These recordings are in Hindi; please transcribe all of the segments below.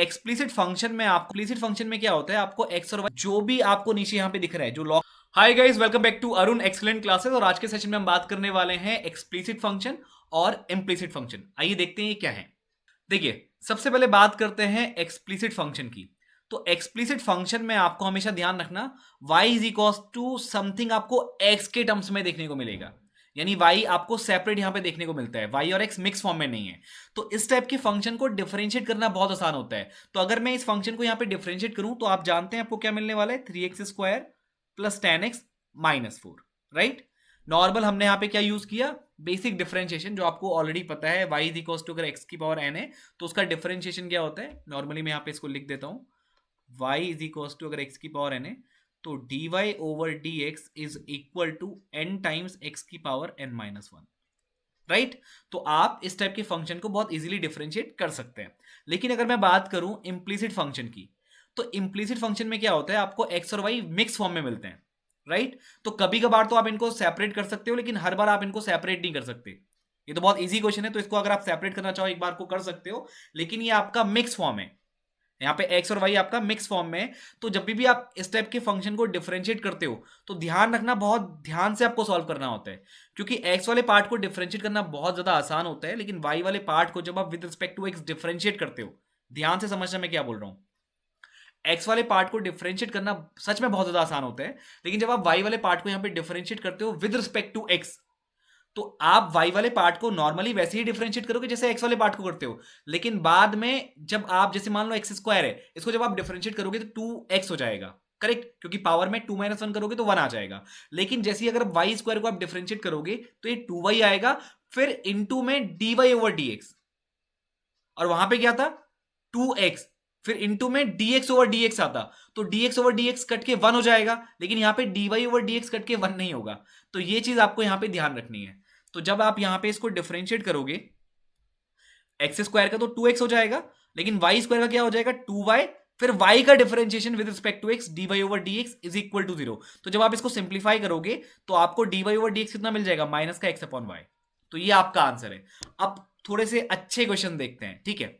एक्सप्लिसिट फंक्शन में क्या होता है, आपको एक्स और वाई जो भी आपको नीचे यहां पे दिख रहा है जो लॉग। Hi guys, welcome back to Arun excellent classes. और आज के सेशन में हम बात करने वाले हैं एक्सप्लिसिट फंक्शन और इम्प्लिसिट फंक्शन। आइए देखते हैं ये क्या है। देखिए, सबसे पहले बात करते हैं एक्सप्लिसिट फंक्शन की। तो एक्सप्लिसिट फंक्शन में आपको हमेशा ध्यान रखना y is equal to something आपको x के टर्म्स में देखने को मिलेगा, यानी y आपको सेपरेट यहां पे देखने को मिलता है, y और x मिक्स फॉर्म में नहीं है। तो इस टाइप के फंक्शन को डिफरेंशिएट करना बहुत आसान होता है। तो अगर मैं इस फंक्शन को यहां पे डिफरेंशिएट करूं तो आप जानते हैं आपको क्या मिलने वाला है, 3x² plus 10x minus 4, right. Normal हमने यहां पे क्या यूज किया, बेसिक डिफरेंशिएशन, जो आपको ऑलरेडी पता है। y इज इक्वल टू अगर x की पावर n है तो उसका डिफरेंशिएशन क्या होता है, नॉर्मली मैं यहां पे इसको लिख देता हूं, y इज इक्वल टू अगर x की पावर n है तो dy over dx is equal to n times x की पावर n माइनस 1, राइट। तो आप इस टाइप के फंक्शन को बहुत इजीली डिफरेंशिएट कर सकते हैं। लेकिन अगर मैं बात करूं इम्प्लिसिट फंक्शन की, तो इम्प्लिसिट फंक्शन में क्या होता है, आपको x और y मिक्स फॉर्म में मिलते हैं, राइट। तो कभी कभार तो आप इनको सेपरेट कर सकते हो, लेकिन हर बार आप इनको सेपरेट नहीं कर सकते। ये तो बहुत इजी क्वेश्चन है, तो इसको अगर आप सेपरेट करना चाहो एक बार को कर सकते हो, लेकिन ये आपका मिक्स फॉर्म है। यहाँ पे x और y आपका मिक्स फॉर्म में है। तो जब भी आप इस टाइप के फंक्शन को डिफरेंशिएट करते हो तो ध्यान रखना, बहुत ध्यान से आपको सॉल्व करना होता है, क्योंकि x वाले पार्ट को डिफरेंशिएट करना बहुत ज्यादा आसान होता है, लेकिन y वाले पार्ट को जब आप with respect to x differentiate करते हो, ध्यान से समझना मैं क्या बोल रहा हूं। x वाले पार्ट को डिफरेंशिएट करना सच में बहुत ज्यादा आसान होता है, लेकिन जब आप y वाले पार्ट को यहां पे डिफरेंशिएट करते हो विद रिस्पेक्ट टू x, तो आप y वाले पार्ट को नॉर्मली वैसे ही डिफरेंशिएट करोगे जैसे x वाले पार्ट को करते हो, लेकिन बाद में जब आप, जैसे मान लो x² है, इसको जब आप डिफरेंशिएट करोगे तो 2x हो जाएगा, करेक्ट, क्योंकि पावर में 2 - 1 करोगे तो 1 आ जाएगा। लेकिन जैसे अगर y² को आप डिफरेंशिएट करोगे तो ये 2y आएगा, फिर इंटू में dy ओवर dx, और वहां पे क्या था 2x, फिर इंटू में dx ओवर dx आता, तो dx ओवर dx कट के 1 हो जाएगा, लेकिन यहां पे dy ओवर dx कट के 1 नहीं होगा। तो ये चीज आपको यहां पे ध्यान रखनी है। तो जब आप यहां पे इसको डिफरेंशिएट करोगे, x² का तो 2x हो जाएगा, लेकिन y² का क्या हो जाएगा 2y, फिर y का differentiation with respect to x dy over dx is equal to 0। तो जब आप इसको सिंप्लीफाई करोगे तो आपको dy ओवर dx कितना मिल जाएगा, माइनस का x अपॉन y। तो ये आपका आंसर है। अब थोड़े से अच्छे क्वेश्चन देखते हैं, ठीक है।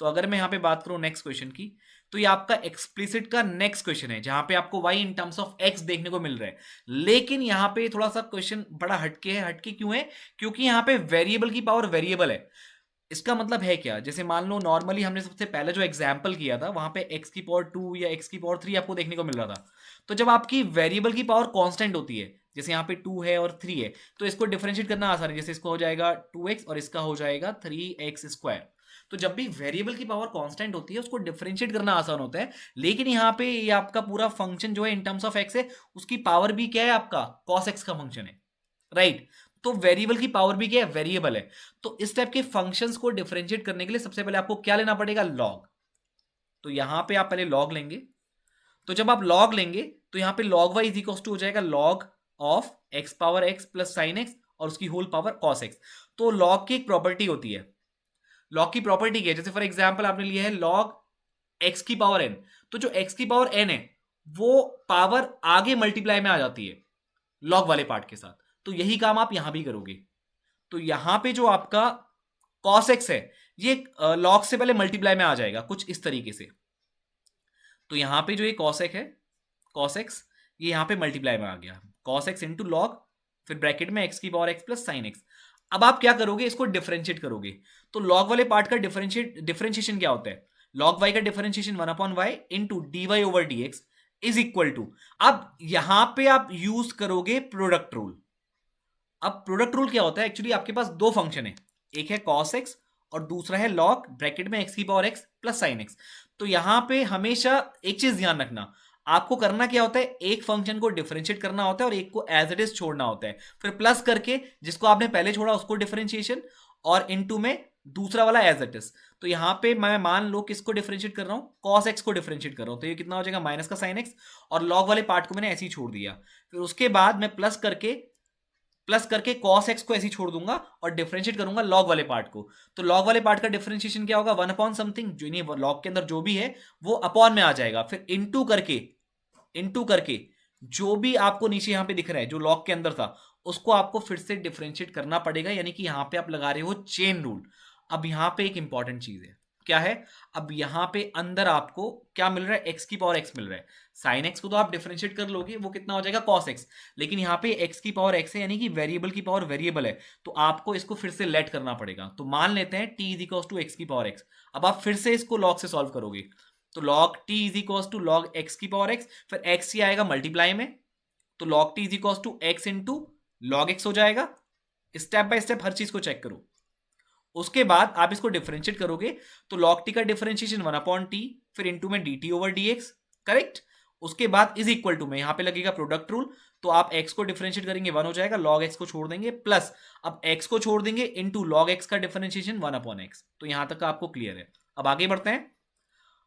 तो अगर मैं यहां पे बात करूं नेक्स्ट क्वेश्चन की, तो ये आपका एक्सप्लिसिट का नेक्स्ट क्वेश्चन है, जहां पे आपको y in terms of x देखने को मिल रहा है। लेकिन यहां पे थोड़ा सा क्वेश्चन बड़ा हटके है। हटके क्यों है, क्योंकि यहां पे वेरिएबल की पावर वेरिएबल है। इसका मतलब है क्या, जैसे मान लो नॉर्मली हमने सबसे पहले जो एग्जाम्पल किया था वहां पे x की पावर 2 या x की पावर 3 आपको देखने को मिल रहा था। तो जब आपकी वेरिएबल की पावर कांस्टेंट होती है, जैसे यहाँ पे 2 है और 3 है, तो इसको डिफरेंशिएट करना आसान है। जैसे इसको हो जाएगा 2x और इसका हो जाएगा 3x²। तो जब भी वेरिएबल की पावर कांस्टेंट होती है उसको डिफरेंशिएट करना आसान होता है। लेकिन यहाँ पे ये आपका पूरा फंक्शन जो है इन टर्म्स ऑफ x है, उसकी पावर भी क्या है, आपका cos x का फंक्शन है, राइट। तो वेरिएबल की पावर भी क्या है, वेरिएबल है। तो इस टाइप के फंक्शंस को डिफरेंशिएट करने के लिए सबसे पहले आपको क्या लेना पड़ेगा, लॉग। तो यहां पे आप पहले लॉग लेंगे। तो जब आप लॉग लेंगे तो यहां पे log y is equal to हो जाएगा log of x power x plus sine x और उसकी होल पावर cos x। तो लॉग की एक प्रॉपर्टी होती है। लॉग की प्रॉपर्टी क्या है, जैसे फॉर एग्जांपल आपने लिया है लॉग x की पावर n, तो जो x की पावर n है वो पावर आगे मल्टीप्लाई में आ जाती है लॉग वाले पार्ट के साथ। तो यही काम आप यहां भी करोगे। तो यहां पे जो आपका cos x है ये लॉग से पहले मल्टीप्लाई में आ जाएगा कुछ इस तरीके से। तो यहां पे जो ये cos x ये यहां पे मल्टीप्लाई में आ गया, cos x इंटू लॉग, फिर ब्रैकेट में x की power x plus sine x। अब आप क्या करोगे, इसको डिफरेंशिएट करोगे। तो लॉग वाले पार्ट का डिफरेंशिएशन क्या होता है, लॉग y का differentiation 1 upon y into d y over d x is equal to, अब यहां पे आप यूज करोगे प्रोडक्ट रूल। अब प्रोडक्ट रूल क्या होता है, एक्चुअली आपके पास दो फंक्शन है, एक है cos x और दूसरा है log ब्रैकेट में x की power x plus sine x। तो यहां पे हमेशा एक चीज ध्यान रखना, आपको करना क्या होता है, एक फंक्शन को डिफरेंशिएट करना होता है और एक को एज इट इज छोड़ना होता है, फिर प्लस करके जिसको आपने पहले छोड़ा उसको डिफरेंशिएशन, और इनटू में दूसरा वाला एज इट इज। तो यहां पे मैं मान लो किसको डिफरेंशिएट कर रहा हूं, cos x को डिफरेंशिएट कर रहा हूं, तो ये कितना हो जाएगा माइनस का साइन x, और लॉग वाले पार्ट को मैंने ऐसे ही छोड़ दिया। फिर उसके बाद मैं प्लस करके cos x को ऐसे ही छोड़ दूंगा और डिफरेंशिएट करूंगा लॉग वाले पार्ट को। तो लॉग वाले पार्ट का डिफरेंशिएशन क्या होगा, 1 अपॉन समथिंग, जो नहीं लॉग के अंदर जो भी है वो अपॉन में आ जाएगा, फिर इंटू करके जो भी आपको नीचे यहां पे दिख रहा है जो लॉग के अंदर था उसको आपको फिर से डिफरेंशिएट करना पड़ेगा, यानी कि यहां पे आप लगा रहे हो चेन रूल। अब यहां पे एक इंपॉर्टेंट चीज है, क्या है, अब यहां पे अंदर आपको क्या मिल रहा है, एक्स की पावर एक्स मिल रहा है। साइन एक्स को तो आप डिफरेंशिएट कर लोगे, वो कितना हो जाएगा कॉस एक्स, लेकिन यहां पे एक्स की पावर एक्स है, यानी कि वेरिएबल की पावर वेरिएबल है, तो आपको इसको फिर से लेट करना पड़ेगा। तो मान लेते हैं t is equal to x की पावर एक्स। अब आप फिर से इसको लॉग से सॉल्व करोगे, तो log t is equal to log x की पावर एक्स, फिर एक्स ही आएगा मल्टीप्लाई में, तो log t is equal to x into log x हो जाएगा। स्टेप बाय स्टेप हर चीज को चेक करो। उसके बाद आप इसको डिफरेंशिएट करोगे, तो log t का डिफरेंशिएशन 1/t, फिर इंटू में dt ओवर dx, करेक्ट। उसके बाद इज इक्वल टू में यहां पे लगेगा प्रोडक्ट रूल, तो आप x को डिफरेंशिएट करेंगे 1 हो जाएगा, log x को छोड़ देंगे, प्लस अब x को छोड़ देंगे इंटू log x का डिफरेंशिएशन 1/x। तो यहां तक आपको क्लियर है। अब आगे बढ़ते हैं।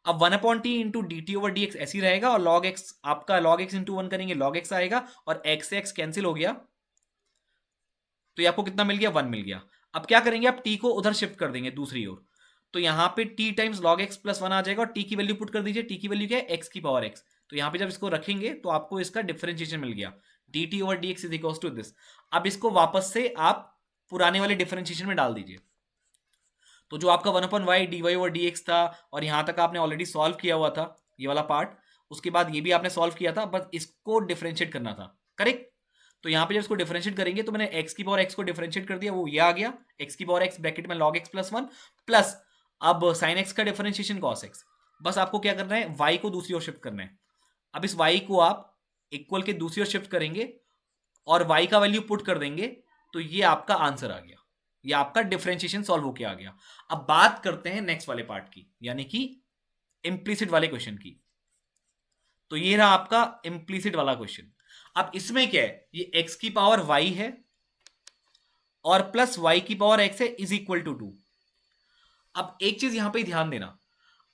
अब 1/t into dt over dx ऐसे ही रहेगा, और log x आपका log x इंटू 1 करेंगे log x आएगा, और x से x कैंसिल हो गया, तो ये आपको कितना मिल गया, 1 मिल गया। अब क्या करेंगे, आप t को उधर शिफ्ट कर देंगे दूसरी ओर, तो यहां पे t times log x plus 1 आ जाएगा, और t की वैल्यू पुट कर दीजिए, t की वैल्यू क्या है, x की पावर x। तो यहां पे जब इसको रखेंगे तो आपको इसका डिफरेंशिएशन मिल गया, dt over dx is equal to this. अब इसको वापस से आप पुराने वाले डिफरेंशिएशन में डाल दीजिए, तो जो आपका 1/y dy ओवर dx था, और यहां तक आपने ऑलरेडी सॉल्व किया हुआ था ये वाला पार्ट, उसके बाद ये भी आपने सॉल्व किया था, बस इसको डिफरेंशिएट करना था, करेक्ट। तो यहां पे जब इसको डिफरेंशिएट करेंगे, तो मैंने x की पावर x को डिफरेंशिएट कर दिया, वो ये आ गया, x की पावर x ब्रैकेट में log x प्लस 1, प्लस अब sin x का डिफरेंशिएशन cos x। बस आपको क्या करना है, y को दूसरी ओर शिफ्ट करना है। अब इस y को आप इक्वल के दूसरी ओर शिफ्ट करेंगे, और y का वैल्यू पुट कर देंगे, तो ये आपका आंसर आ गया, ये आपका डिफरेंशिएशन सॉल्व होके आ गया। अब बात करते हैं नेक्स्ट वाले पार्ट की, यानी कि इंप्लीसिट वाले क्वेश्चन की। तो ये रहा आपका इंप्लीसिट वाला क्वेश्चन। अब इसमें क्या है, ये x की पावर y है और प्लस y की पावर x है इज इक्वल टू 2। अब एक चीज यहां पे ध्यान देना,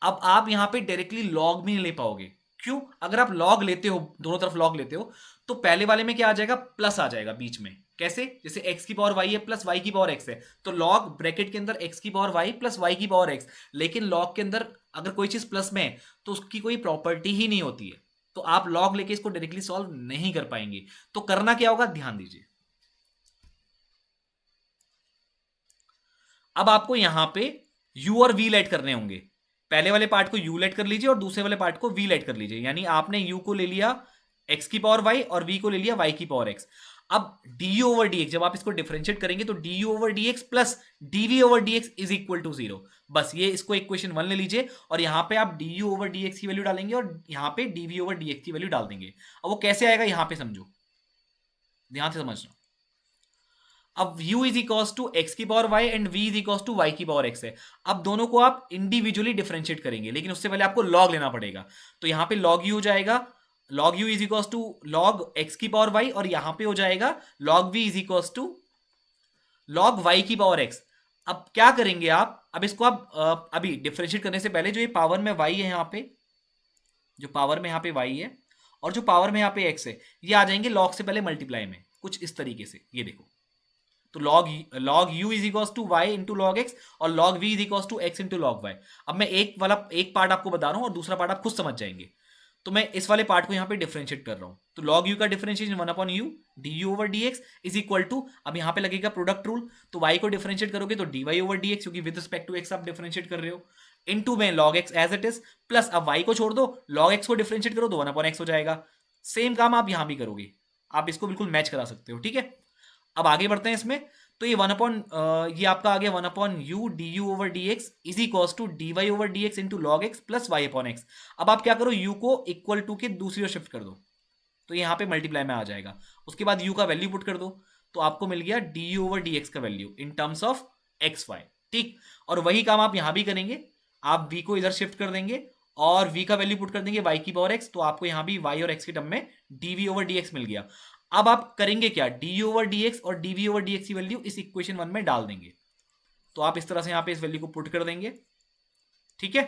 अब आप यहां पे डायरेक्टली लॉग भी नहीं ले पाओगे। क्यों, अगर आप लॉग लेते हो, दोनों तरफ लॉग लेते हो, तो पहले वाले में क्या आ जाएगा, प्लस आ जाएगा बीच में। कैसे, जैसे x की पावर y है प्लस y की पावर x है, तो लॉग ब्रैकेट के अंदर x की पावर y प्लस y की पावर x। लेकिन लॉग के अंदर अगर कोई चीज प्लस में है तो उसकी कोई प्रॉपर्टी ही नहीं होती है, तो आप लॉग लेके इसको डायरेक्टली सॉल्व नहीं कर पाएंगे। तो करना क्या होगा, ध्यान दीजिए। अब आपको यहां पे u और v लेट करने होंगे। पहले वाले पार्ट को u लेट कर लीजिए और दूसरे वाले पार्ट को v लेट कर लीजिए, यानी आपने u को ले लिया x की पावर y और v को ले लिया y की पावर x। अब du ओवर dx जब आप इसको डिफरेंशिएट करेंगे, तो du over dx plus dv over dx is equal to 0। बस ये इसको इक्वेशन 1 ले लीजिए, और यहां पे आप du ओवर dx की वैल्यू डालेंगे, और यहां पे dv ओवर dx की वैल्यू डाल देंगे। अब वो कैसे आएगा, यहां पे समझो, ध्यान से समझना। अब u is equal to x की power y and v is equal to y की पावर x है। अब दोनों को आप इंडिविजुअली डिफरेंशिएट करेंगे, लेकिन उससे पहले आपको log लेना पड़ेगा। तो यहां पे log u हो जाएगा, log u is equal to log x की पावर y, और यहां पे हो जाएगा log v is equal to log y की पावर x। अब क्या करेंगे आप, अब इसको आप अभी डिफरेंशिएट करने से पहले जो ये पावर में y है, यहाँ पे जो पावर में यहाँ पे y है और जो पावर में यहाँ पे x है, ये आ जाएंगे log से पहले मल्टीप्लाई में, कुछ इस तरीके से। ये देखो, तो log u is equal to y into log x, और log v is equal to x into log y. अब मैं एक पार्ट आपको बता रहा हूं और दूसरा पार्ट आप खुद समझ जाएंगे। तो मैं इस वाले पार्ट को यहां पे डिफरेंशिएट कर रहा हूं, तो log u का differentiation 1/u du over dx is equal to, अब यहां पे लगेगा प्रोडक्ट रूल, तो y को डिफरेंशिएट करोगे तो dy ओवर dx, क्योंकि विद रिस्पेक्ट टू x आप डिफरेंशिएट कर रहे हो, इनटू में log x as it is, plus अब y को छोड़ दो, log x को डिफरेंशिएट करो तो 1/x हो जाएगा। सेम काम आप यहां भी करोगे, आप इसको बिल्कुल मैच करा सकते हो, ठीक है। अब आगे बढ़ते हैं इसमें, तो ये ये आपका आ गया 1/u du over dx is equal to dy over dx into log x plus y upon x. अब आप क्या करो, u को इक्वल टू के दूसरी ओर शिफ्ट कर दो, तो यहाँ पे मल्टीप्लाई में आ जाएगा। उसके बाद u का वैल्यू पुट कर दो, तो आपको मिल गया du ओवर dx का value in terms of x y, ठीक। और वही काम आप यहां भी करेंगे, आप v को इधर शिफ्ट कर देंगे और v का वैल्यू पुट कर देंगे y की पावर x, तो आपको यहां भी y और x के टर्म में dv ओवर dx मिल गया। अब आप करेंगे क्या, du ओवर dx और dv ओवर dx की वैल्यू इस इक्वेशन 1 में डाल देंगे, तो आप इस तरह से यहां पे इस वैल्यू को पुट कर देंगे, ठीक है।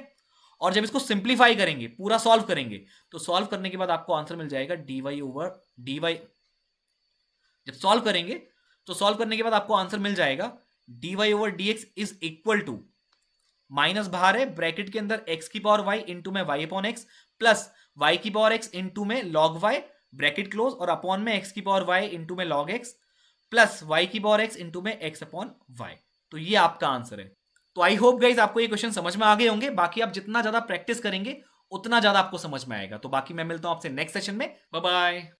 और जब इसको सिंप्लीफाई करेंगे, पूरा सॉल्व करेंगे, तो सॉल्व करने के बाद आपको आंसर मिल जाएगा dy ओवर dy। जब सॉल्व करेंगे तो सॉल्व करने के बाद आपको आंसर मिल जाएगा dy over dx is equal to, minus बाहर है, ब्रैकेट के अंदर x की पावर y इंटू में y upon x, plus y की पावर x इंटू में log y, ब्रैकेट क्लोज, और अपॉन में x की पावर y इंटू में log x, प्लस y की पावर x इंटू में x अपॉन y। तो ये आपका आंसर है। तो आई होप गाइज आपको ये क्वेश्चन समझ में आ गए होंगे। बाकी आप जितना ज्यादा प्रैक्टिस करेंगे उतना ज्यादा आपको समझ में आएगा। तो बाकी मैं मिलता हूं आपसे नेक्स्ट सेशन में। Bye bye.